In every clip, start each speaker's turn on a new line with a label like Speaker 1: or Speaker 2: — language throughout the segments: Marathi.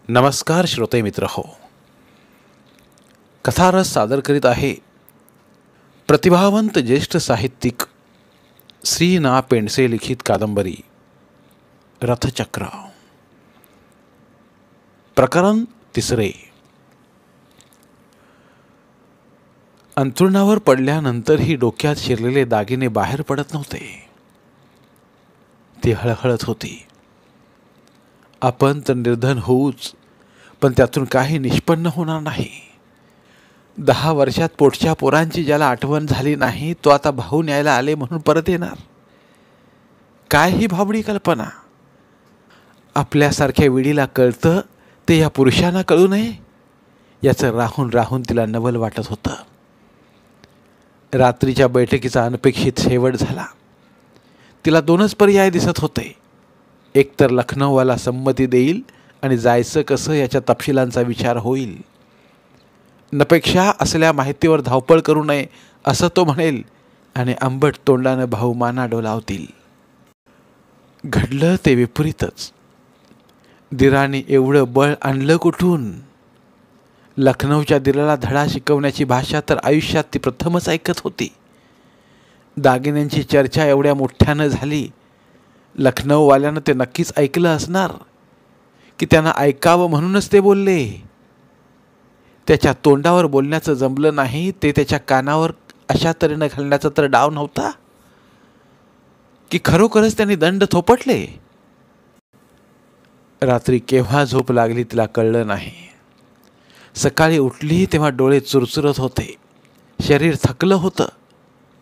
Speaker 1: नमस्कार श्रोते मित्र हो, कथारस सादर करीत आहे प्रतिभावंत ज्येष्ठ साहित्यिक श्री ना पेंडसे लिखित कादंबरी रथचक्र. प्रकरण 3. अंथरुणावर पडल्यानंतरही डोक्यात शिरलेले दागिने बाहेर पडत नव्हते. ती हळहळत होती. आपण तर निर्धन होऊच, पण त्यातून काही निष्पन्न होणार नाही. 10 वर्षात पोटच्या पोरांची ज्याला आठवण झाली नाही, तो आता भाऊ न्यायला आले म्हणून परत येणार. काय ही भाबडी कल्पना. आपल्यासारख्या विडीला कळतं ते या पुरुषांना कळू नये, याचं राहून राहून तिला नवल वाटत होतं. रात्रीच्या बैठकीचा अनपेक्षित शेवट झाला. तिला 2च पर्याय दिसत होते. एकतर लखनौवाला संमती देईल आणि जायचं कसं याच्या तपशिलांचा विचार होईल. नपेक्षा असल्या माहितीवर धावपळ करू नये असं तो म्हणेल आणि आंबट तोंडानं भाऊ माना डोलावतील. घडलं ते विपरीतच. दिराने एवढं बळ आणलं कुठून? लखनौच्या दिराला धडा शिकवण्याची भाषा तर आयुष्यात ती प्रथमच ऐकत होती. दागिन्यांची चर्चा एवढ्या मोठ्यानं झाली. लखनौवाल्यानं ते नक्कीच ऐकलं असणार की त्यांना ऐकावं म्हणूनच ते बोलले. त्याच्या तोंडावर बोलण्याचं जमलं नाही, ते त्याच्या कानावर अशा तऱ्हेनं घालण्याचा तर डाव नव्हता की खरोखरच त्यांनी दंड थोपटले. रात्री केव्हा झोप लागली तिला कळलं नाही. सकाळी उठली तेव्हा डोळे चुरचुरत होते. शरीर थकलं होतं.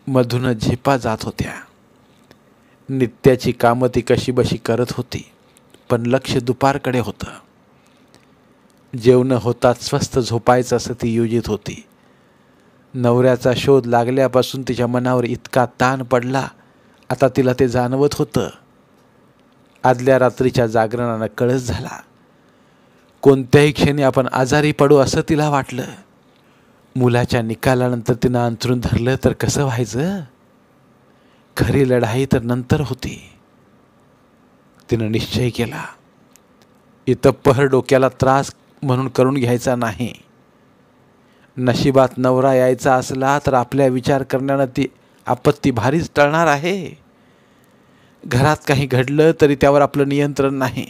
Speaker 1: मधून झेपा जात होत्या. नित्याची कामं ती कशीबशी करत होती, पण लक्ष दुपारकडे होतं. जेवणं होतात स्वस्त झोपायचं असं ती योजित होती. नवऱ्याचा शोध लागल्यापासून तिच्या मनावर इतका ताण पडला, आता तिला ते जाणवत होतं. आदल्या रात्रीच्या जागरणानं कळस झाला. कोणत्याही क्षणी आपण आजारी पडू असं तिला वाटलं. मुलाच्या निकालानंतर तिनं अंथरूण धरलं तर कसं व्हायचं? खरी लढाई तर नंतर होती. तिनं निश्चय केला, इतप्पहर डोक्याला त्रास म्हणून करून घ्यायचा नाही. नशिबात नवरा यायचा असला तर आपल्या विचार करण्यानं ती आपत्ती भारीच टळणार आहे. घरात काही घडलं तरी त्यावर आपलं नियंत्रण नाही.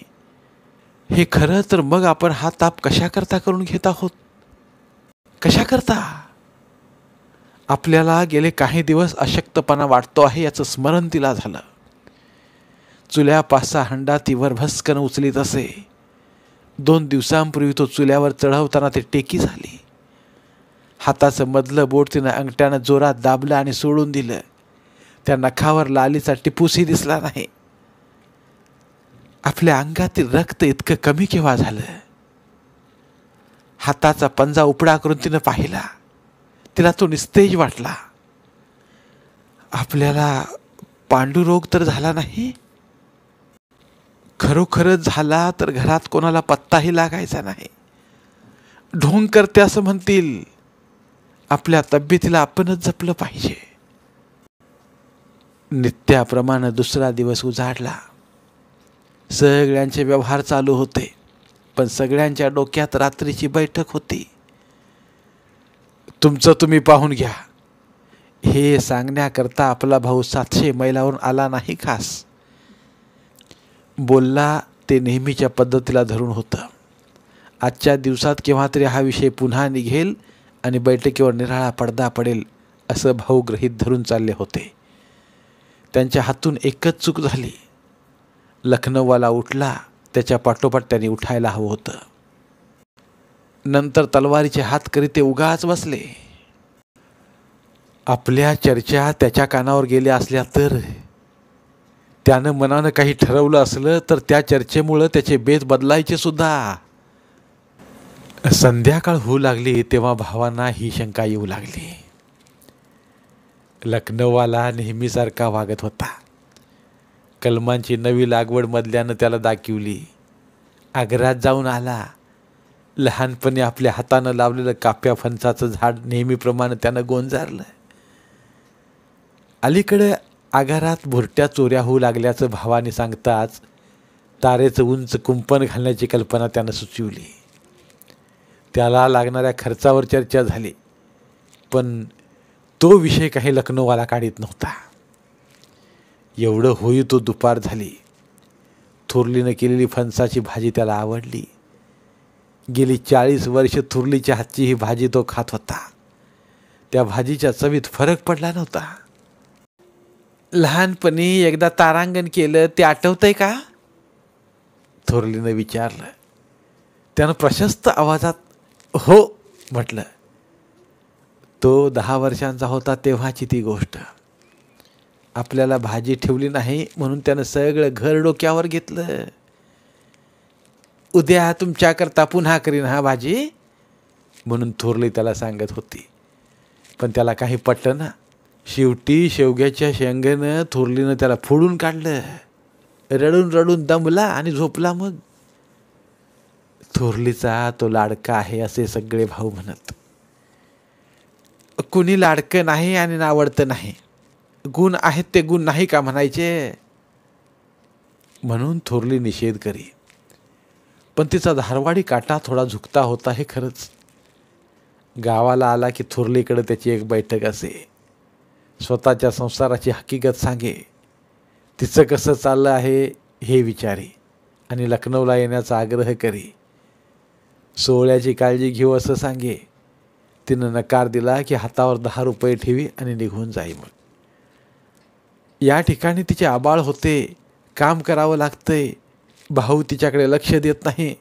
Speaker 1: हे खरं तर मग आपण हा ताप कशाकरता करून घेत आहोत? कशाकरता? आपल्याला गेले काही दिवस अशक्तपणा वाटतो आहे याचं स्मरण तिला झालं. चुल्या 5-6 हंडा ती वर भस्कन उचलीत असे. 2 दिवसांपूर्वी तो चुल्यावर चढवताना ते टेकी झाली. हाताचं मधलं बोट तिनं अंगठ्यानं जोरात दाबलं आणि सोडून दिलं. त्या नखावर लालीचा टिपूसही दिसला नाही. आपल्या अंगातील रक्त इतकं कमी केव्हा झालं? हाताचा पंजा उपडा करून तिनं पाहिला. तिला तो निस्तेज वाटला. आपल्याला पांडुरोग तर झाला नाही? खरोखरच झाला तर घरात कोणाला पत्ताही लागायचा नाही. ढोंग करते असं म्हणतील. आपल्या तब्येतीला आपणच जपलं पाहिजे. नित्याप्रमाणे दुसरा दिवस उजाडला. सगळ्यांचे व्यवहार चालू होते, पण सगळ्यांच्या डोक्यात रात्रीची बैठक होती. तुमचं तुम्ही पाहून घ्या, हे सांगण्याकरता आपला भाऊ 700 मैलावरून आला नाही खास. बोलला ते नेहमीच्या पद्धतीला धरून होतं. आजच्या दिवसात केव्हा तरी हा विषय पुन्हा निघेल आणि बैठकीवर निराळा पडदा पडेल असं भाऊ गृहीत धरून चालले होते. त्यांच्या हातून एकच चूक झाली. लखनौवाला उठला, त्याच्या पाठोपाठ त्यांनी उठायला हवं होतं. नंतर तलवारीचे हात करीत ते उगाच बसले. आपल्या चर्चा त्याच्या कानावर गेल्या असल्या तर? त्यानं मनानं काही ठरवलं असलं तर त्या चर्चेमुळं त्याचे बेत बदलायचे सुद्धा. संध्याकाळ होऊ लागली तेव्हा भावांना ही शंका येऊ लागली. लखनौवाला नेहमीसारखा वागत होता. कलमांची नवी लागवड मधल्यानं त्याला दाखवली. आग्र्यात जाऊन आला. लहानपणी आपल्या हातानं लावलेलं काप्या फणसाचं झाड नेहमीप्रमाणे त्यानं गोंजारलं. अलीकडे आगारात भुरट्या चोऱ्या होऊ लागल्याचं भावाने सांगताच तारेचं उंच कुंपण घालण्याची कल्पना त्यानं सुचविली. त्याला लागणाऱ्या खर्चावर चर्चा झाली, पण तो विषय काही लखनौवाला काढीत नव्हता. एवढं होई तो दुपार झाली. थोरलीनं केलेली फणसाची भाजी त्याला आवडली. गेली 40 वर्ष थोरलीच्या हातची ही भाजी तो खात होता. त्या भाजीच्या चवीत फरक पडला नव्हता. लहानपणी एकदा तारांगण केलं ते आठवतंय का? थोरलीनं विचारलं. त्यानं प्रशस्त आवाजात हो म्हटलं. तो 10 वर्षांचा होता तेव्हाची ती गोष्ट. आपल्याला भाजी ठेवली नाही म्हणून त्यानं सगळं घर डोक्यावर घेतलं. उद्या तुमच्याकरता पुन्हा करीन हा भाजी म्हणून थोरली त्याला सांगत होती. पण त्याला काही पटलं ना. शेवटी शेवग्याच्या शेंगानं थोरलीनं त्याला फोडून काढलं. रडून रडून दमला आणि झोपला. मग थोरलीचा तो लाडका आहे असे सगळे भाऊ म्हणत. कुणी लाडकं नाही आणि नावडतं नाही. गुण आहेत ते गुण नाही का म्हणायचे म्हणून थोरली निषेध करी. पण तिचा धारवाडी काटा थोडा झुकता होता हे खरंच. गावाला आला की थोरलीकडे त्याची एक बैठक असे. स्वतःच्या संसाराची हकीकत सांगे. तिचं कसं चाललं आहे हे विचारी आणि लखनौला येण्याचा आग्रह करी. सोहळ्याची काळजी घेऊ असं सांगे. तिनं नकार दिला की हातावर 10 रुपये ठेवी आणि निघून जाई. मग या ठिकाणी तिचे आबाळ होते. काम करावं लागतंय. भाऊ तिच्याकडे लक्ष देत नाही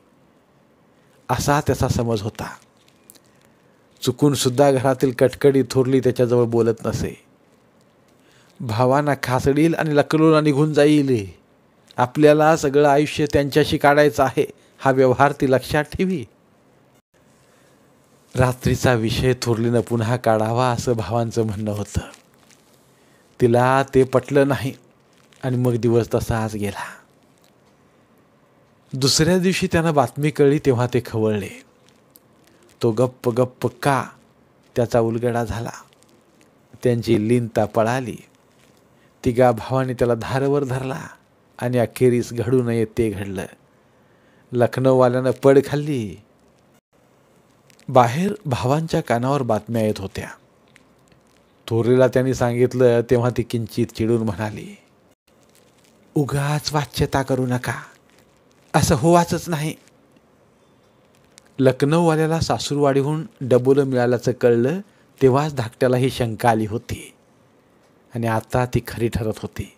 Speaker 1: असा त्याचा समज होता. चुकून सुद्धा घरातील कटकडी थोरली त्याच्याजवळ बोलत नसे. भावांना खासडील आणि लखनौला निघून जाईल. आपल्याला सगळं आयुष्य त्यांच्याशी काढायचं आहे हा व्यवहार ती लक्षात ठेवी. रात्रीचा विषय थोरलीनं पुन्हा काढावा असं भावांचं म्हणणं होतं. तिला ते पटलं नाही आणि मग दिवस तसाच गेला. दुसऱ्या दिवशी त्यानं बातमी कळली तेव्हा ते खवळले. तो गप्प गप्प का त्याचा उलगडा झाला. त्यांची लीनता पळाली. तिघा भावांनी त्याला धारवर धरला आणि अखेरीस घडू नये ते घडलं. लखनौवाल्यानं पड खाल्ली. बाहेर भावांच्या कानावर बातम्या येत होत्या. थोरलीला त्यांनी सांगितलं तेव्हा ती किंचित चिडून म्हणाली, उगाच वाच्यता करू नका. असं होवाचंच नाही. लखनौवाल्याला सासूरवाडीहून डबोलं मिळाल्याचं कळलं तेव्हाच धाकट्याला ही शंका आली होती आणि आता ती खरी ठरत होती.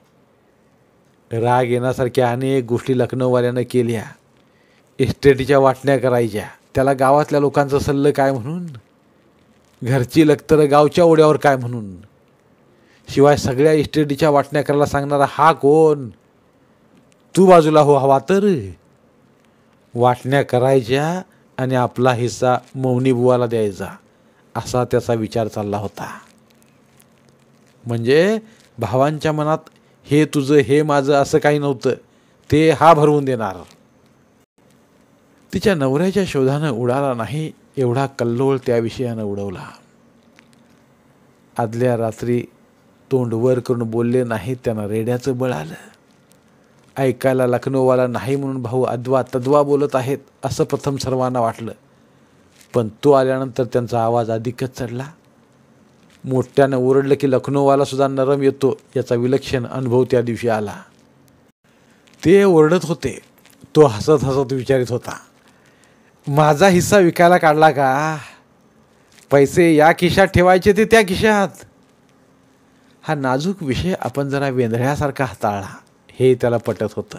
Speaker 1: राग येण्यासारख्या अनेक गोष्टी लखनौवाल्यानं केल्या. इस्टेटीच्या वाटण्या करायच्या. त्याला गावातल्या लोकांचं सल्लं काय म्हणून, घरची लखतरं गावच्या ओढ्यावर काय म्हणून. शिवाय सगळ्या इस्टेटीच्या वाटण्या करायला सांगणारा हा कोण. तू बाजूला हो हवा तर. वाटण्या करायच्या आणि आपला हिस्सा मौनी बुवाला द्यायचा असा त्याचा विचार चालला होता. म्हणजे भावांच्या मनात हे तुझं हे माझं असं काही नव्हतं. ते हा भरवून देणार. तिच्या नवऱ्याच्या शोधानं उडाला नाही एवढा कल्लोळ त्या विषयानं उडवला. आदल्या रात्री तोंड वर करून बोलले नाहीत त्यांना रेड्याचं बळ आलं. ऐकायला लखनौवाला नाही म्हणून भाऊ अद्वा तद्वा बोलत आहेत असं प्रथम सर्वांना वाटलं. पण तो आल्यानंतर त्यांचा आवाज अधिकच चढला. मोठ्यानं ओरडलं की लखनौवाला सुद्धा नरम येतो याचा विलक्षण अनुभव त्या दिवशी आला. ते ओरडत होते. तो हसत हसत विचारित होता, माझा हिस्सा विकायला काढला का? पैसे या खिशात ठेवायचे ते त्या खिशात. हा नाजूक विषय आपण जरा वेंधळ्यासारखा हाताळला हे त्याला पटत होतं.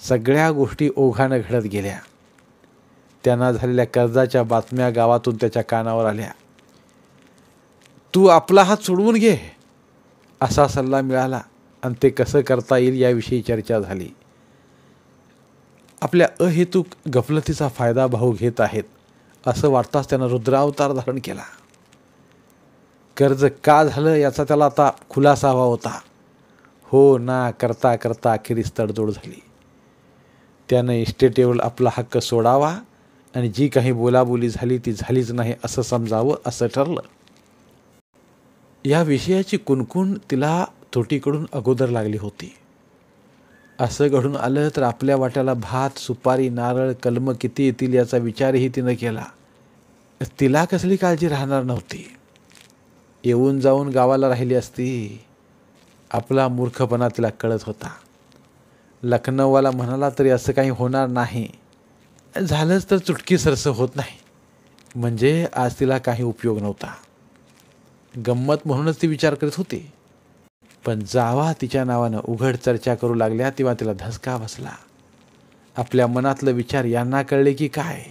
Speaker 1: सगळ्या गोष्टी ओघानं घडत गेल्या. त्यांना झालेल्या कर्जाच्या बातम्या गावातून त्याच्या कानावर आल्या. तू आपला हात सोडवून घे असा सल्ला मिळाला आणि ते कसं करता येईल याविषयी चर्चा झाली. आपल्या अहेतुक गफलतीचा फायदा भाऊ घेत आहेत असं वाटताच त्यानं रुद्रावतार धारण केला. कर्ज का झालं याचा त्याला आता खुलासा हवा होता. हो ना करता करता अखेरीस तडजोड झाली. त्यानं इस्टेटीवर आपला हक्क सोडावा आणि जी काही बोलाबोली झाली ती झालीच नाही असं समजावं असं ठरलं. या विषयाची कुणकुण तिला तोटीकडून अगोदर लागली होती. असं घडून आलं तर आपल्या वाट्याला भात, सुपारी, नारळ, कलमं किती येतील याचा विचारही तिनं केला. तिला कसली काळजी राहणार नव्हती. येऊन जाऊन गावाला राहिली असती. आपला मूर्खपणा तिला कळत होता. लखनौवाला म्हणाला तरी असं काही होणार नाही. झालंच तर चुटकी सरसं होत नाही. म्हणजे आज तिला काही उपयोग नव्हता. गंमत म्हणूनच ती विचार करत होती. पण जावा तिच्या नावानं उघड चर्चा करू लागल्या तेव्हा तिला धसका बसला. आपल्या मनातलं विचार यांना कळले की काय,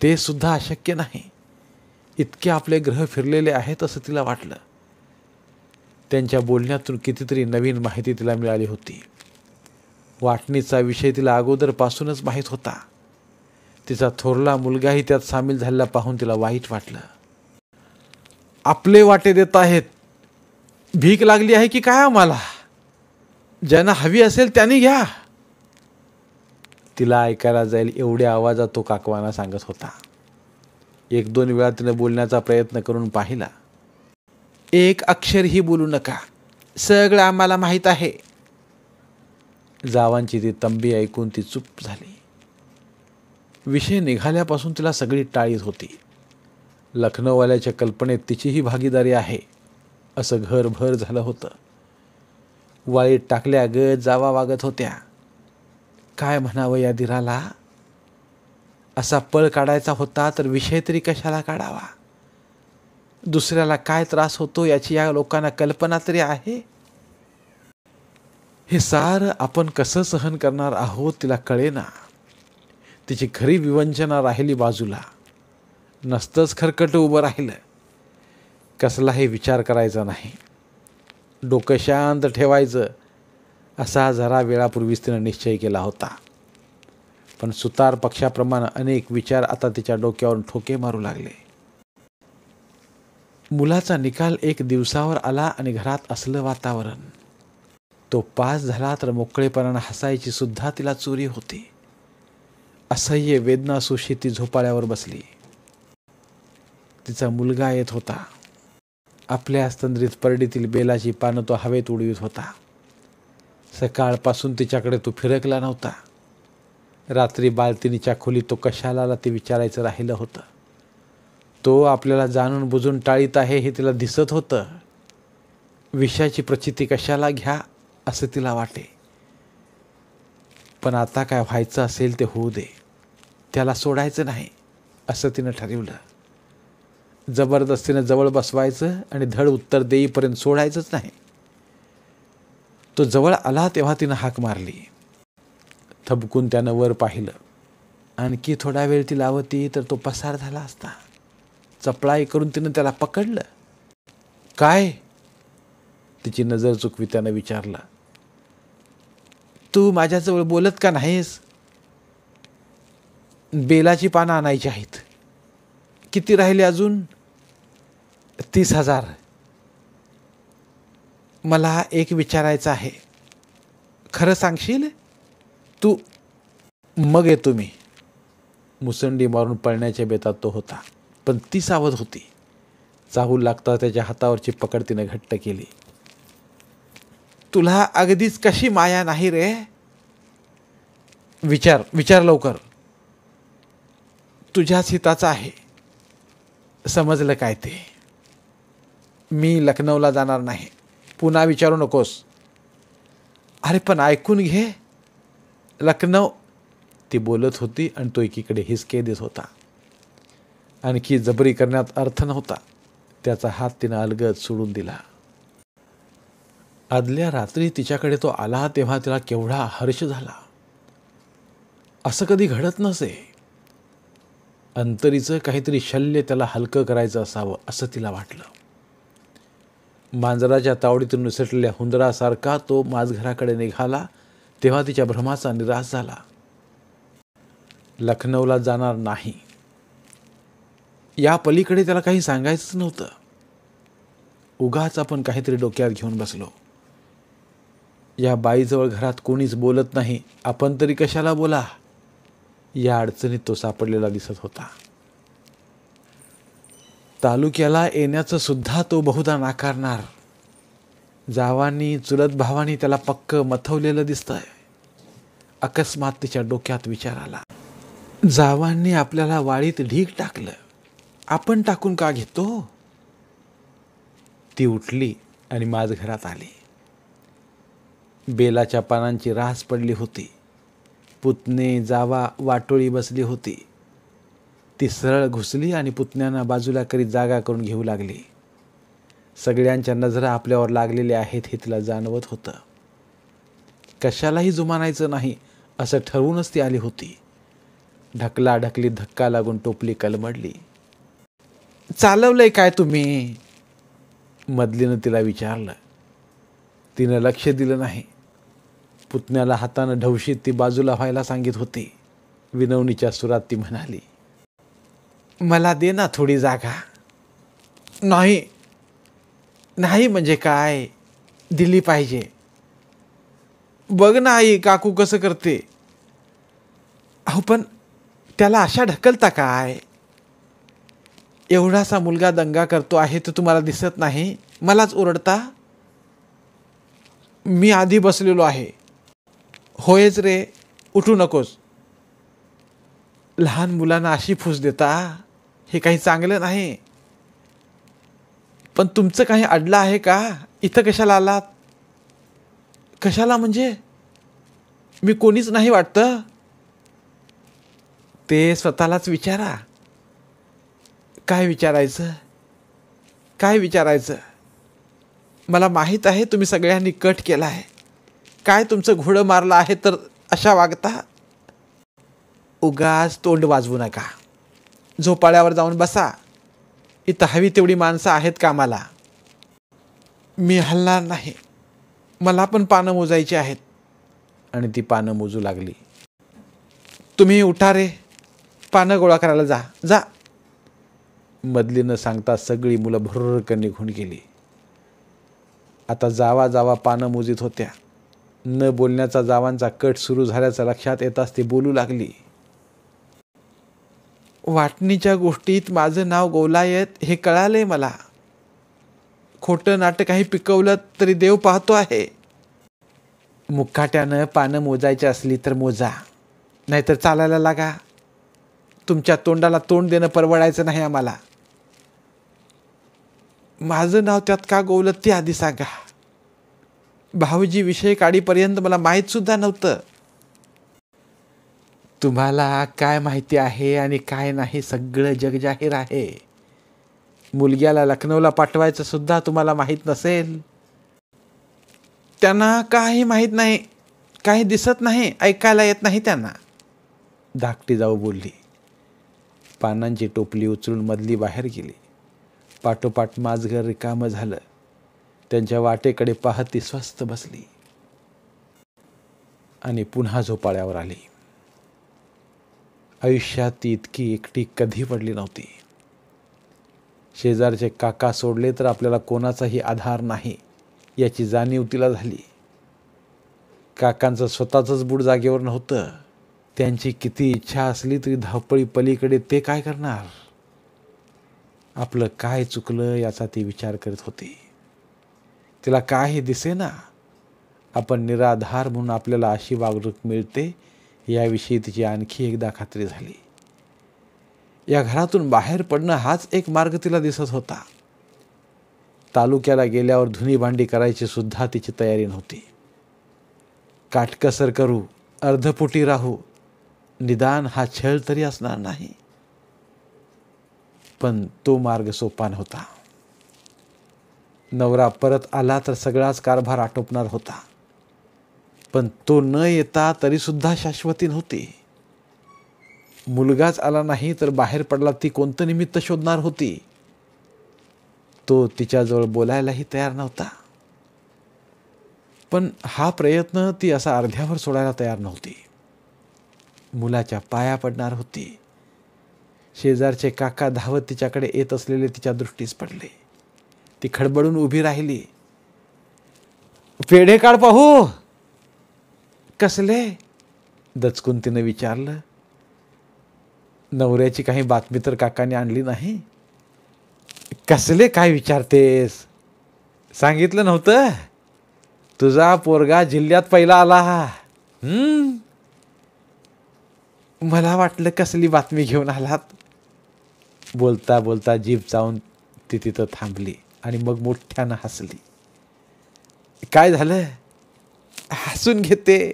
Speaker 1: ते सुद्धा अशक्य नाही. इतके आपले ग्रह फिरलेले आहेत असं तिला वाटलं. त्यांच्या बोलण्यातून कितीतरी नवीन माहिती तिला मिळाली होती. वाटणीचा विषय तिला अगोदरपासूनच माहीत होता. तिचा थोरला मुलगाही त्यात सामील झालेला पाहून तिला वाईट वाटलं. आपले वाटे देत आहेत. भीक लागली आहे की काय आम्हाला? ज्यांना हवी असेल त्यांनी घ्या. तिला ऐकायला जाईल एवढ्या आवाजात तो काकवाना सांगत होता. 1-2 वेळा तिने बोलण्याचा प्रयत्न करून पाहिला. एक अक्षरही बोलू नका, सगळं आम्हाला माहीत आहे. जावांची ती तंबी ऐकून ती चूप झाली. विषय निघाल्यापासून तिला सगळी टाळीत होती. लखनौवाल्याच्या कल्पनेत तिचीही भागीदारी आहे असं घरभर झालं होतं. वाळीत टाकल्या गत जावा वागत होत्या. काय म्हणावं या धीराला? असा पळ काढायचा होता तर विषय तरी कशाला काढावा? दुसऱ्याला काय त्रास होतो याची या लोकांना कल्पना तरी आहे? हे सारं आपण कसं सहन करणार आहोत तिला कळेना. तिची खरी विवंचना राहिली बाजूला. नसतंच खरकट उभं राहिलं. कसलाही विचार करायचा नाही. डोकं शांत ठेवायचं असा जरा वेळापूर्वीच तिनं निश्चय केला होता. पण सुतार पक्षाप्रमाणे अनेक विचार आता तिच्या डोक्यावरून ठोके मारू लागले. मुलाचा निकाल 1 दिवसावर आला आणि घरात असलं वातावरण. तो पास झाला तर मोकळेपणानं हसायची सुद्धा तिला चोरी होती. असह्य वेदनासुशी ती झोपाळ्यावर बसली. तिचा मुलगा येत होता. आपल्या स्तंद्रीत परडीतील बेलाची पानं तो हवेत उडवीत होता. सकाळपासून तिच्याकडे तो फिरकला नव्हता. रात्री बालतिनीच्या खोलीत तो कशाला आला ते विचारायचं राहिलं होतं. तो आपल्याला जाणून बुजून टाळीत आहे हे तिला दिसत होतं. विषयाची प्रचिती कशाला घ्या असं तिला वाटे. पण आता काय व्हायचं असेल ते होऊ दे. त्याला सोडायचं नाही असं तिनं ठरवलं. जबरदस्तीनं जवळ बसवायचं आणि धड उत्तर देईपर्यंत सोडायचंच नाही. तो जवळ आला तेव्हा तिनं हाक मारली. थबकून त्यानं वर पाहिलं. आणखी थोडा वेळ ती लावती तर तो पसार झाला असता. चपळाई करून तिनं त्याला पकडलं. काय? तिची नजर चुकवी त्यानं विचारलं. तू माझ्याजवळ बोलत का नाहीस? बेलाची पानं आणायची आहेत. किती राहिले अजून? 30,000. मला एक विचारायचं आहे. खरं सांगशील तू? मग येतो मी. मुसंडी मारून पळण्याच्या बेतात तो होता. पण ती सावध होती. चाहूल लागता त्याच्या हातावरची पकड तिने घट्ट केली. तुला अगदीच कशी माया नाही रे? विचार लवकर. तुझ्याच हिताचा आहे. समजलं काय ते? मी लखनौला जाणार नाही. पुन्हा विचारू नकोस. अरे पण ऐकून घे. लखनौ, ती बोलत होती आणि तो एकीकडे हिसके देत होता. आणखी जबरी करण्यात अर्थ नव्हता. त्याचा हात तिनं अलगद सोडून दिला. आदल्या रात्री तिच्याकडे तो आला तेव्हा तिला केवढा हर्ष झाला. असं कधी घडत नसे. अंतरीचं काहीतरी शल्य त्याला हलकं करायचं असावं असं तिला वाटलं. मांजराच्या तावडीतून निसटलेल्या हुंदरासारखा तो माझघराकडे निघाला तेव्हा तिच्या भ्रमाचा निराश झाला. लखनौला जाणार नाही या पलीकडे त्याला काही सांगायचंच नव्हतं. उगाच आपण काहीतरी डोक्यात घेऊन बसलो. या बाईजवळ घरात कोणीच बोलत नाही, आपण तरी कशाला बोला, या अडचणीत तो सापडलेला दिसत होता. तालुक्याला येण्याचं सुद्धा तो बहुधा नाकारणार. जावांनी चुलत भावानी त्याला पक्क मथवलेलं दिसतंय. अकस्मात तिच्या डोक्यात विचार आला, जावांनी आपल्याला वाळीत ढीग टाकलं, आपण टाकून का घेतो? ती उठली आणि माझ घरात आली. बेलाच्या पानांची रास पडली होती. पुतणे जावा वाटोळी बसली होती. ती सरळ घुसली आणि पुतण्यांना बाजूला करीत जागा करून घेऊ लागली. सगळ्यांच्या नजरा आपल्यावर लागलेल्या आहेत हे तिला जाणवत होतं. कशालाही जुमानायचं नाही असं ठरवूनच ती आली होती. ढकलाढकलीत धक्का लागून टोपली कलमडली. चालवलंय काय तुम्ही? मधलीनं तिला विचारलं. तिनं लक्ष दिलं नाही. पुतण्याला हातानं ढवशीत ती बाजूला व्हायला सांगित होती. विनवणीच्या सुरात ती म्हणाली, मला दे ना थोडी जागा. नाही नाही म्हणजे काय, दिली पाहिजे. बघ ना आई, काकू कसं करते. अहो पण त्याला अशा ढकलता काय? एवढासा मुलगा दंगा करतो आहे तर तुम्हाला दिसत नाही? मलाच ओरडता? मी आधी बसलेलो आहे. होयच रे, उठू नकोस. लहान मुलांना अशी फूस देता, हे काही चांगलं नाही. पण तुमचं काही अडलं आहे का? इथं कशाला आलात? कशाला म्हणजे? मी कोणीच नाही वाटतं? ते स्वतःलाच विचारा. काय विचारायचं? काय विचारायचं? मला माहीत आहे तुम्ही सगळ्यांनी कट केला आहे. काय तुमचं घोडं मारलं आहे तर अशा वागता? उगाच तोंड वाजवू नका. झोपाळ्यावर जाऊन बसा. इथं हवी तेवढी माणसं आहेत कामाला. मी हलणार नाही. मला पण पानं मोजायची आहेत. आणि ती पानं मोजू लागली. तुम्ही उठा रे, पानं गोळा करायला जा जा. मधलीनं सांगता सगळी मुलं भुर्रकन निघून गेली. आता जावा जावा पानं मोजीत होत्या. न बोलण्याचा जावांचा कट सुरू झाल्याचं लक्षात येताच ती बोलू लागली. वाटणीच्या गोष्टीत माझं नाव गोवलायत हे कळालंय मला. खोटं नाटक काही पिकवलं तरी देव पाहतो आहे. मुकाट्यानं पानं मोजायची असली तर मोजा, नाहीतर चालायला लागा. तुमच्या तोंडाला तोंड देणं परवडायचं नाही आम्हाला. माझं नाव त्यात का गोवलं ते आधी सांगा. भाऊजी विषय काढीपर्यंत मला माहीत सुद्धा नव्हतं. तुम्हाला काय माहिती आहे आणि काय नाही सगळं जग जाहीर आहे. मुलग्याला लखनौला पाठवायचं सुद्धा तुम्हाला माहीत नसेल. त्यांना काही माहीत नाही, काही दिसत नाही, ऐकायला येत नाही त्यांना. धाकटी जाऊ बोलली. पानांची टोपली उचलून मधली बाहेर गेली. पाठोपाठ माझघर रिकामं झालं. त्यांच्या वाटेकडे पाहत ती स्वस्थ बसली आणि पुन्हा झोपाळ्यावर आली. आयुष्यात ती इतकी एकटी कधी पडली नव्हती. शेजारचे काका सोडले तर आपल्याला कोणाचाही आधार नाही याची जाणीव तिला झाली. काकांचं स्वतःचंच बूड जागेवर नव्हतं. त्यांची किती इच्छा असली तरी धावपळी पलीकडे ते काय करणार? आपलं काय चुकलं याचा ती विचार करत होती. तिला काही दिसेना. आपण निराधार म्हणून आपल्याला अशी वागणूक मिळते याविषयी तिची आणखी एकदा खात्री झाली. या घरातून बाहेर पडणं हाच एक मार्ग तिला दिसत होता. तालुक्याला गेल्यावर धुनी भांडी करायची सुद्धा तिची तयारी नव्हती. काटकसर करू, अर्धपोटी राहू, निदान हा छळ तरी असणार नाही. पण तो मार्ग सोपा नव्हता. नवरा परत आला तर सगळाच कारभार आटोपणार होता. पण तो न येता तरी सुद्धा शाश्वती नव्हती. मुलगाच आला नाही तर बाहेर पडला ती कोणतं निमित्त शोधणार होती? तो तिच्याजवळ बोलायलाही तयार नव्हता. पण हा प्रयत्न ती असा अर्ध्यावर सोडायला तयार नव्हती. मुलाच्या पाया पडणार होती. शेजारचे काका धावत तिच्याकडे येत असलेले तिच्या दृष्टीस पडले. ती खडबडून उभी राहिली. पेढे काढ पाहू. कसले? दचकून तिनं विचारलं. नवऱ्याची काही बातमी तर काकाने आणली नाही. कसले काय विचारतेस? सांगितलं नव्हतं? तुझा पोरगा जिल्ह्यात पहिला आला. मला वाटलं कसली बातमी घेऊन आलात. बोलता बोलता जीभ चावून ती तिथं थांबली आणि मग मोठ्यानं हसली. काय झालं? हसून घेते.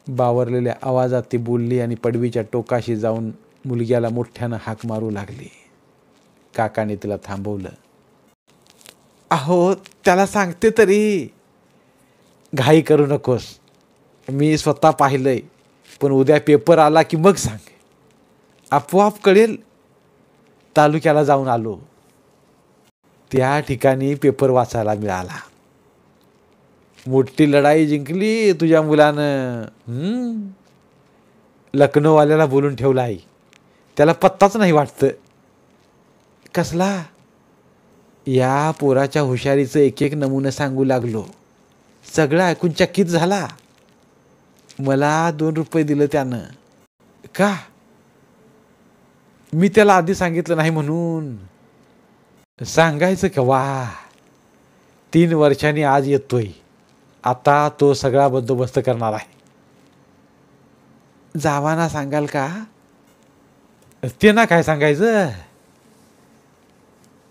Speaker 1: बावरलेल्या आवाजात ती बोलली आणि पडवीच्या टोकाशी जाऊन मुलग्याला मोठ्यानं हाक मारू लागली. काकाने तिला थांबवलं. अहो त्याला सांगते तरी. घाई करू नकोस, मी स्वतः पाहिलंय, पण उद्या पेपर आला की मग सांग, आपोआप कळेल. तालुक्याला जाऊन आलो, त्या ठिकाणी पेपर वाचायला मिळाला. मोठी लढाई जिंकली तुझ्या मुलानं. लखनौवाल्याला बोलून ठेवला आहे, त्याला पत्ताच नाही वाटतं. कसला? या पोराच्या हुशारीचं एक एक नमुनं सांगू लागलो. सगळं ऐकून चकित झाला. मला 2 रुपये दिलं त्यानं. का? मी त्याला आधी सांगितलं नाही म्हणून. सांगायचं केव्हा? 3 वर्षांनी आज येतोय. आता तो सगळा बंदोबस्त करणार आहे. जावाना सांगाल का? ते ना काय सांगायचं,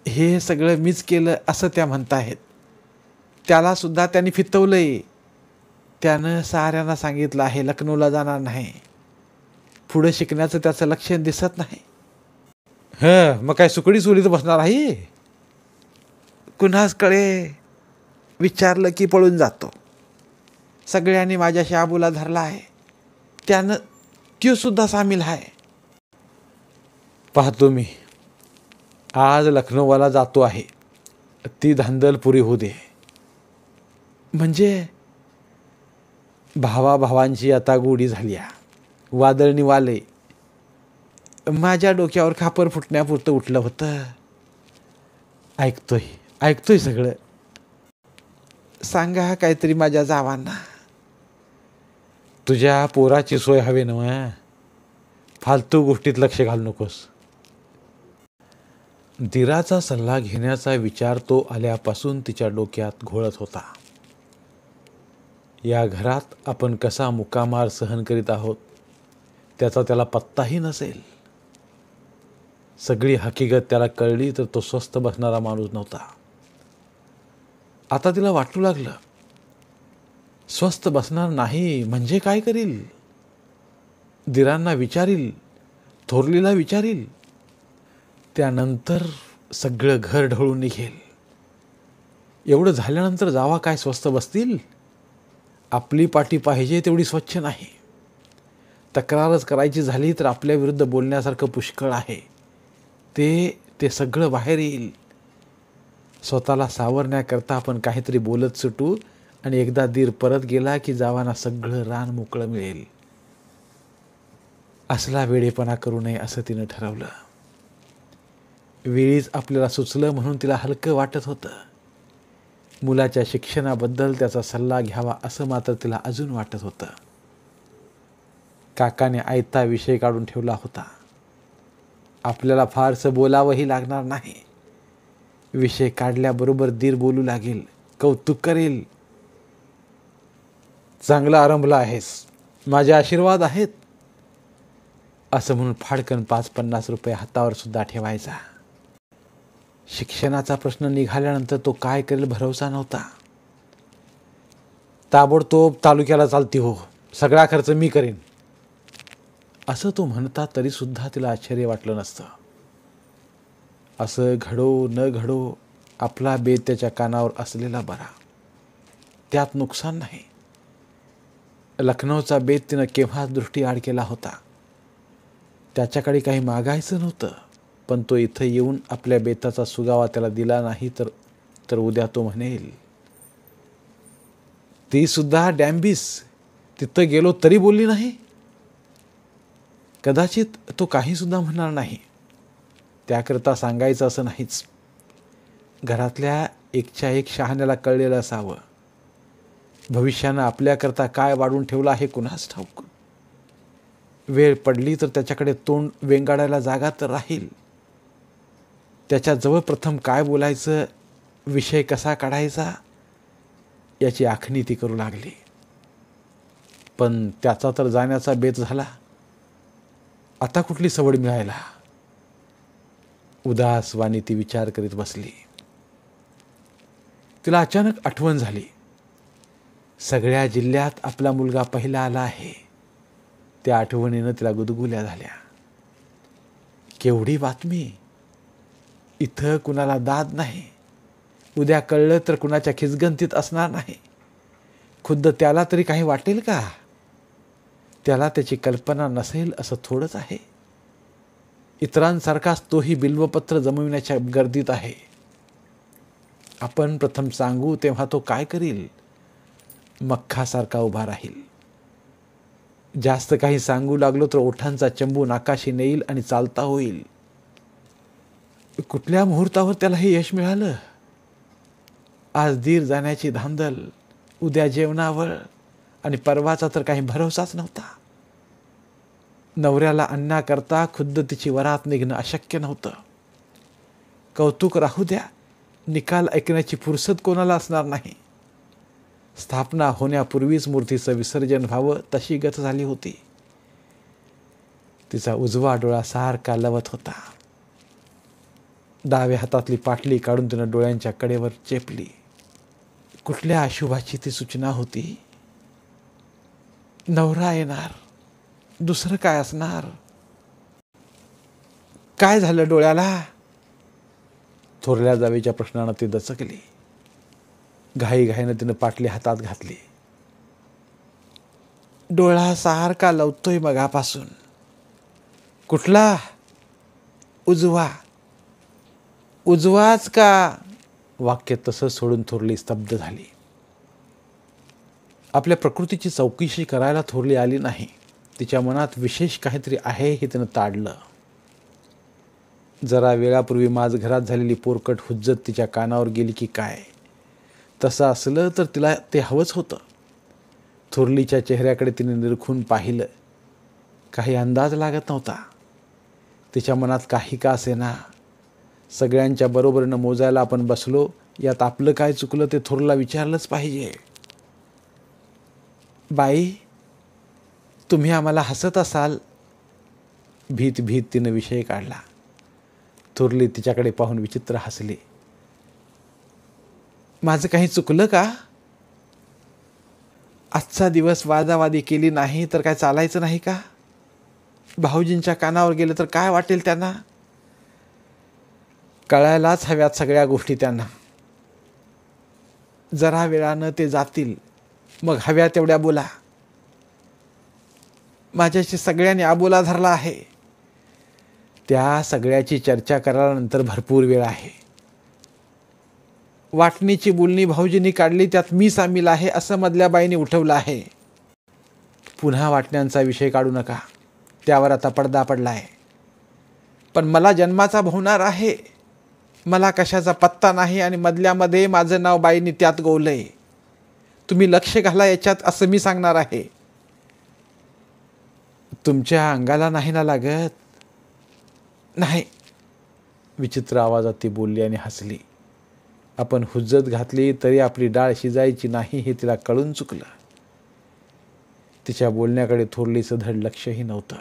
Speaker 1: हे सगळं मीच केलं असं त्या म्हणताहेत. त्याला सुद्धा त्यांनी फितवलंय. त्यानं साऱ्यांना सांगितलं आहे लखनौला जाणार नाही. पुढे शिकण्याचं त्याचं लक्ष दिसत नाही. मग काय सुकडी चुलीत बसणार आहे? कुणास कळे, विचारलं की पळून जातो. सगळ्यांनी माझ्याशी आबूला धरला आहे. त्यानं त्यो सुद्धा सामील आहे. पाहतो मी, आज लखनौवाला जातो आहे. ती धांदल पुरी होऊ दे. म्हणजे भावाभावांची आता गोडी झाली. वादळ निवाले. माझ्या डोक्यावर खापर फुटण्यापुरतं उठलं होतं. ऐकतोय सगळं. सांगा काहीतरी माझ्या जावांना. तुझ्या पोराची सोय हवे ना, फालतू गोष्टीत लक्ष घालू नकोस. दिराचा सल्ला घेण्याचा विचार तो आल्यापासून तिच्या डोक्यात घोळत होता. या घरात आपण कसा मुकामार सहन करीत आहोत त्याचा त्याला पत्ताही नसेल. सगळी हकीकत त्याला कळली तर तो स्वस्थ बसणारा माणूस नव्हता. आता तिला वाटू लागलं, स्वस्थ बसणार नाही म्हणजे काय करील? दिरांना विचारील, थोरलीला विचारील, त्यानंतर सगळं घर ढळून निघेल. एवढं झाल्यानंतर जावा काय स्वस्थ बसतील? आपली पाठी पाहिजे तेवढी स्वच्छ नाही. तक्रारच करायची झाली तर आपल्या विरुद्ध बोलण्यासारखं पुष्कळ आहे. ते सगळं बाहेर येईल. स्वतःला सावरण्याकरता आपण काहीतरी बोलत सुटू आणि एकदा दीर परत गेला की जावांना सगळं रान मोकळं मिळेल. असला वेडेपणा करू नये असं तिनं ठरवलं. वेळीच आपल्याला सुचलं म्हणून तिला हलकं वाटत होतं. मुलाच्या शिक्षणाबद्दल त्याचा सल्ला घ्यावा असं मात्र तिला अजून वाटत होतं. काकाने आयता विषय काढून ठेवला होता. आपल्याला फारसं बोलावंही लागणार नाही. विषय काढल्याबरोबर दीर बोलू लागेल, कौतुक करेल. चांगला आरंभला आहेस, माझे आशीर्वाद आहेत असं म्हणून फाडकन 5-50 रुपये हातावर सुद्धा ठेवायचा. शिक्षणाचा प्रश्न निघाल्यानंतर तो काय करेल भरवसा नव्हता. ताबडतोब तालुक्याला चालती हो, सगळा खर्च मी करेन असं तो म्हणता तरी सुद्धा तिला आश्चर्य वाटलं नसतं. असं घडो न घडो आपला बेत त्याच्या कानावर असलेला बरा, त्यात नुकसान नाही. लखनौचा बेत तिनं केव्हाच दृष्टी आड केला होता. त्याच्याकडे काही मागायचं नव्हतं, पण तो इथं येऊन आपल्या बेताचा सुगावा त्याला दिला नाही तर उद्या तो म्हणेल, ती सुद्धा डॅम्बिस तिथं गेलो तरी बोलली नाही. कदाचित तो काही सुद्धा म्हणणार नाही. त्याकरता सांगायचं असं नाहीच. घरातल्या एकच्या एक शहाण्याला कळलेलं असावं. भविष्यानं आपल्याकरता काय वाढून ठेवलं आहे कुणास ठाऊक. वेळ पडली तर त्याच्याकडे तोंड वेंगाडायला जागा तर राहील. त्याच्याजवळ प्रथम काय बोलायचं, विषय कसा काढायचा याची आखणी ती करू लागली. पण त्याचा तर जाण्याचा बेत झाला. आता कुठली सवड मिळायला? उदासवाणी ती विचार करीत बसली. तिला अचानक आठवण झाली. सगळ्या जिल्ह्यात आपला मुलगा पहिला आला आहे. त्या आठवणीनं तिला गुदगुल्या झाल्या. केवढी बातमी! इथं कुणाला दाद नाही. उद्या कळलं तर कुणाच्या खिसगंतीत असणार नाही. खुद्द त्याला तरी काही वाटेल का? त्याला त्याची कल्पना नसेल असं थोडंच आहे. इतरांसारखाच तोही बिल्वपत्र जमविण्याच्या गर्दीत आहे. आपण प्रथम सांगू तेव्हा तो काय करील? मख्खासारखा उभा राहील. जास्त काही सांगू लागलो तर ओठांचा चंबू नाकाशी नेईल आणि चालता होईल. कुठल्या मुहूर्तावर त्याला हे यश मिळालं? आज दीर जाण्याची धांदल, उद्या जेवणावर, आणि परवाचा तर काही भरोसाच नव्हता. नवऱ्याला अन्नाकरता खुद्द तिची वरात निघणं अशक्य नव्हतं. कौतुक राहू द्या, निकाल ऐकण्याची फुरसत कोणाला असणार नाही. स्थापना होण्यापूर्वीच मूर्तीचं विसर्जन व्हावं तशी गत झाली होती. तिचा उजवा डोळा सारखा लवत होता. डाव्या हातातली पाटली काढून तिनं डोळ्यांच्या कडेवर चेपली. कुठल्या अशुभाची ती सूचना होती? नवरा येणार, दुसरं काय असणार? काय झालं डोळ्याला? थोरल्या जावेच्या प्रश्नानं ती दचकली. घाईघाईनं तिनं पाटली हातात घातली. डोळा सारखा लवतोय मगापासून. कुठला? उजवा. उजवाच का? वाक्य तसं सोडून थोरली स्तब्ध झाली. आपल्या प्रकृतीची चौकशी करायला थोरली आली नाही. तिच्या मनात विशेष काहीतरी आहे हे तिनं ताडलं. जरा वेळापूर्वी माझ घरात झालेली पोरकट हुज्जत तिच्या कानावर गेली की काय? तसं असलं तर तिला ते हवंच होतं. थोरलीच्या चेहऱ्याकडे तिने निरखून पाहिलं. काही अंदाज लागत नव्हता. तिच्या मनात काही का असेना, सगळ्यांच्या बरोबरीनं मोजायला आपण बसलो, यात आपलं काय चुकलं ते थोरला विचारलंच पाहिजे. बाई, तुम्ही आम्हाला हसत असाल. भीत भीत तिनं विषय काढला. थोरली तिच्याकडे पाहून विचित्र हसली. माझं काही चुकलं का? आजचा दिवस वादावादी केली नाही तर काय चालायचं नाही का? भाऊजींच्या कानावर गेलं तर काय वाटेल त्यांना? कळायलाच हव्यात सगळ्या गोष्टी त्यांना. जरा वेळानं ते जातील, मग हव्या तेवढ्या बोला. माझ्याशी सगळ्यांनी आबोला धरला आहे. त्या सगळ्याची चर्चा करायला भरपूर वेळ आहे. वाटणीची बोलणी भाऊजींनी काढली, त्यात मी सामील आहे असं मधल्या बाईने उठवलं आहे. पुन्हा वाटण्यांचा विषय काढू नका, त्यावर आता पडदा पडलाय. पण मला जन्माचा भावणार आहे. मला कशाचा पत्ता नाही आणि मधल्यामध्ये माझं नाव बाईंनी त्यात गोवलंय. तुम्ही लक्ष घाला याच्यात असं मी सांगणार आहे. तुमच्या अंगाला नाही ना लागत? नाही. विचित्र आवाजात ती बोलली आणि हसली. आपण हुज्जत घातली तरी आपली डाळ शिजायची नाही हे तिला कळून चुकलं. तिच्या बोलण्याकडे थोरलीचं धड लक्षही नव्हतं.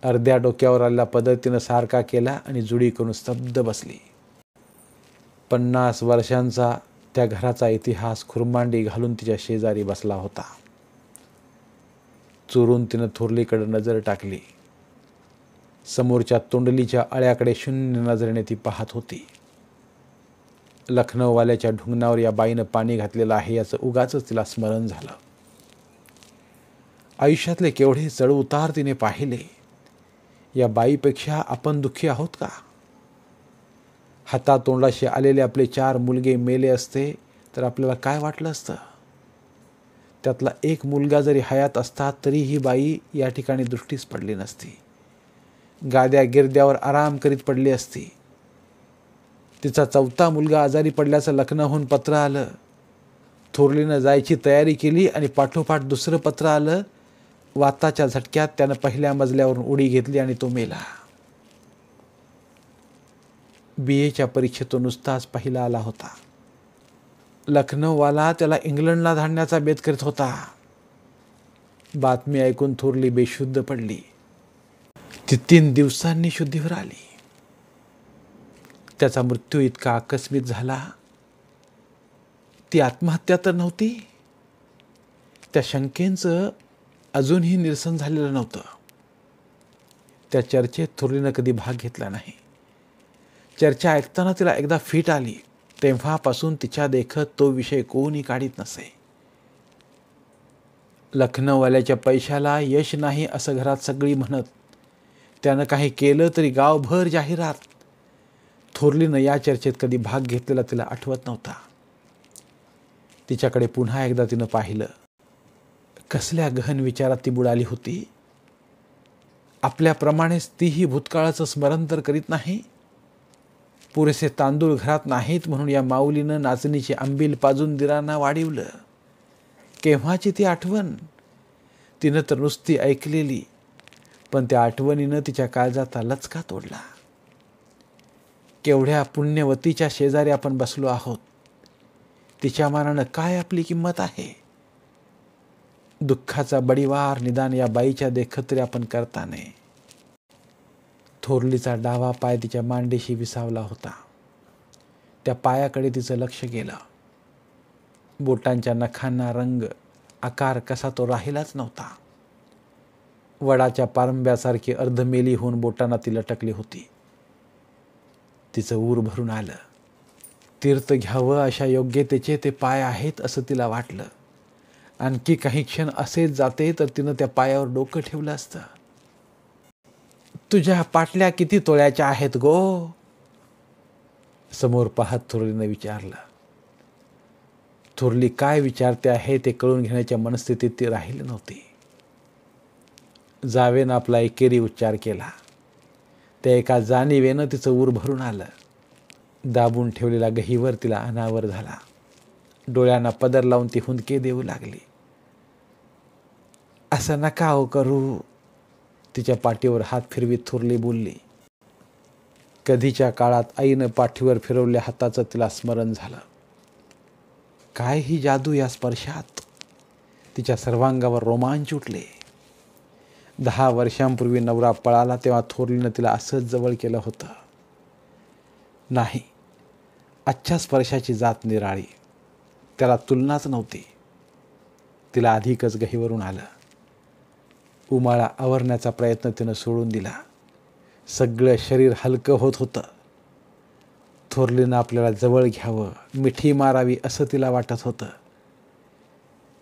Speaker 1: अर्ध्या डोक्यावर आलेला पदर तिनं सारखा केला आणि जुडी करून स्तब्ध बसली. 50 वर्षांचा त्या घराचा इतिहास खुरमांडी घालून तिच्या शेजारी बसला होता. चोरून तिनं थोरलीकडे नजर टाकली. समोरच्या तोंडलीच्या अळ्याकडे शून्य नजरेने ती पाहत होती. लखनौवाल्याच्या ढुंगणावर या बाईनं पाणी घातलेलं आहे याचं उगाचच तिला स्मरण झालं. आयुष्यातले केवढे चढ उतार तिने पाहिले. या बाईपेक्षा आपण दुःखी आहोत का? हातातोंडाशी आलेले आपले 4 मुलगे मेले असते तर आपल्याला काय वाटलं असतं? त्यातला एक मुलगा जरी हयात असता तरी ही बाई या ठिकाणी दृष्टीस पडली नसती. गाद्या गिरद्यावर आराम करीत पडली असती. तिचा 4था मुलगा आजारी पडल्याचं लखनौहून पत्र आलं. थोरलीनं जायची तयारी केली आणि पाठोपाठ दुसरं पत्र आलं. वाताच्या झटक्यात त्यानं पहिल्या मजल्यावरून उडी घेतली आणि तो मेला. BAच्या परीक्षेत तो नुसताच पहिला आला होता. लखनौवाला त्याला इंग्लंडला धाडण्याचा बेत करीत होता. बातमी ऐकून थोरली बेशुद्ध पडली. ती 3 दिवसांनी शुद्धीवर आली. त्याचा मृत्यू इतका आकस्मित झाला. ती आत्महत्या तर नव्हती. त्या शंकेचं अजूनही निरसन झालेलं नव्हतं. त्या चर्चेत थोरलीनं कधी भाग घेतला नाही. चर्चा ऐकताना तिला एकदा फीट आली. तेव्हापासून तिच्या देखत तो विषय कोणी काढीत नसे. लखनौवाल्याच्या पैशाला यश नाही असं घरात सगळी म्हणत. त्यानं काही केलं तरी गावभर जाहिरात. थोरलीनं या चर्चेत कधी भाग घेतलेला तिला आठवत नव्हता. तिच्याकडे पुन्हा एकदा तिनं पाहिलं. कसल्या गहन विचारात ती बुडाली होती. आपल्याप्रमाणेच तीही भूतकाळाचं स्मरण तर करीत नाही. पुरेसे तांदूळ घरात नाहीत म्हणून या माऊलीनं नाचणीची आंबील पाजून दिरांना वाढिवलं. केव्हाची ती आठवण. तिनं तर नुसती ऐकलेली, पण त्या आठवणीनं तिच्या काळजाचा लचका तोडला. केवढ्या पुण्यवतीच्या शेजारी आपण बसलो आहोत. तिच्या मानानं काय आपली किंमत आहे. दुःखाचा बडीवार निदान या बाईच्या देखत तरी आपण करता नये. थोरलीचा डावा पाय तिच्या मांडीशी विसावला होता. त्या पायाकडे तिचं लक्ष गेलं. बोटांच्या नखांना रंग, आकार कसा तो राहिलाच नव्हता. वडाच्या पारंब्यासारखी अर्धमेली होऊन बोटांना ती लटकली होती. तिचं ऊर भरून आलं. तीर्थ घ्यावं अशा योग्यतेचे ते पाय आहेत असं तिला वाटलं. आणखी काही क्षण असेच जाते तर तिनं त्या पायावर डोकं ठेवलं असतं. तुझ्या पाटल्या किती तोळ्याच्या आहेत गो? समोर पाहत थोरलीनं विचारलं. थोरली काय विचारते आहे ते कळून घेण्याच्या मनस्थितीत ती राहिली नव्हती. जावेनं आपला एकेरी उच्चार केला. त्या एका जाणीवेनं तिचं ऊर भरून आलं. दाबून ठेवलेला गहीवर तिला अनावर झाला. डोळ्यांना पदर लावून ती हुंदके देऊ लागली. असं नका हो करू. तिच्या पाठीवर हात फिरवीत थोरली बोलली. कधीच्या काळात आईनं पाठीवर फिरवल्या हाताचं तिला स्मरण झालं. काय ही जादू या स्पर्शात. तिच्या सर्वांगावर रोमांच उठले. 10 वर्षांपूर्वी नवरा पळाला तेव्हा थोरलीनं तिला असंच जवळ केलं होतं. नाही, आजच्या स्पर्शाची जात निराळी. त्याला तुलनाच नव्हती. तिला अधिकच गहीवरून आलं. उमाळा आवरण्याचा प्रयत्न तिनं सोडून दिला. सगळं शरीर हलकं होत होतं. थोरलीनं आपल्याला जवळ घ्यावं, मिठी मारावी असं तिला वाटत होतं.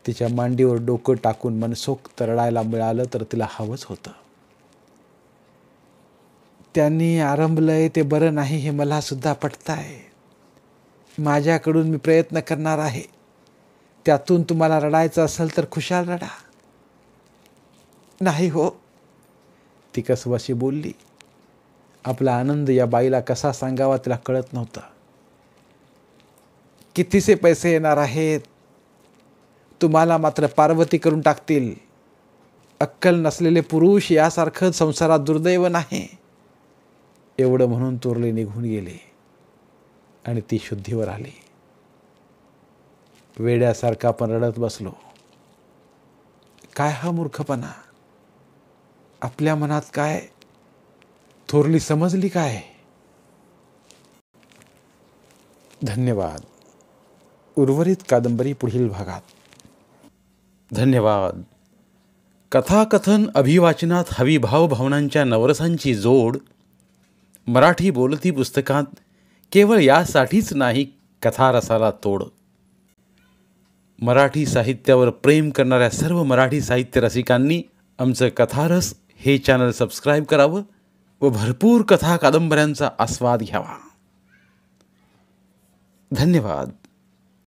Speaker 1: तिच्या मांडीवर डोकं टाकून मनसोक्त रडायला मिळालं तर तिला हवंच होतं. त्यांनी आरंभलंय ते बरं नाही हे मला सुद्धा पटतंय. माझ्याकडून मी प्रयत्न करणार आहे. त्यातून तुम्हाला रडायचं असेल तर खुशाल रडा. नाही हो, ती कसवाशी बोलली. आपला आनंद या बाईला कसा सांगावा तिला कळत नव्हतं. कितीसे पैसे येणार आहेत. तुम्हाला मात्र पार्वती करून टाकतील. अक्कल नसलेले पुरुष यासारखं संसारात दुर्दैव नाही. एवढं म्हणून थोरली निघून गेली आणि ती शुद्धीवर आली. वेड्यासारखा आपण रडत बसलो. काय हा मूर्खपणा. आपल्या मनात काय. थोरली समजली काय. धन्यवाद. उर्वरित कादंबरी पुढील भागात.
Speaker 2: धन्यवाद. कथाकथन अभिवाचनात हवी भावभावनांच्या नवरसांची जोड मराठी बोलती पुस्तकात केवळ यासाठीच नाही, कथारसाला तोड. मराठी साहित्यावर प्रेम करणाऱ्या सर्व मराठी साहित्य रसिकांनी आमचं कथारस हे चॅनल सबस्क्राईब करावं व भरपूर कथा कादंबऱ्यांचा आस्वाद घ्यावा. धन्यवाद.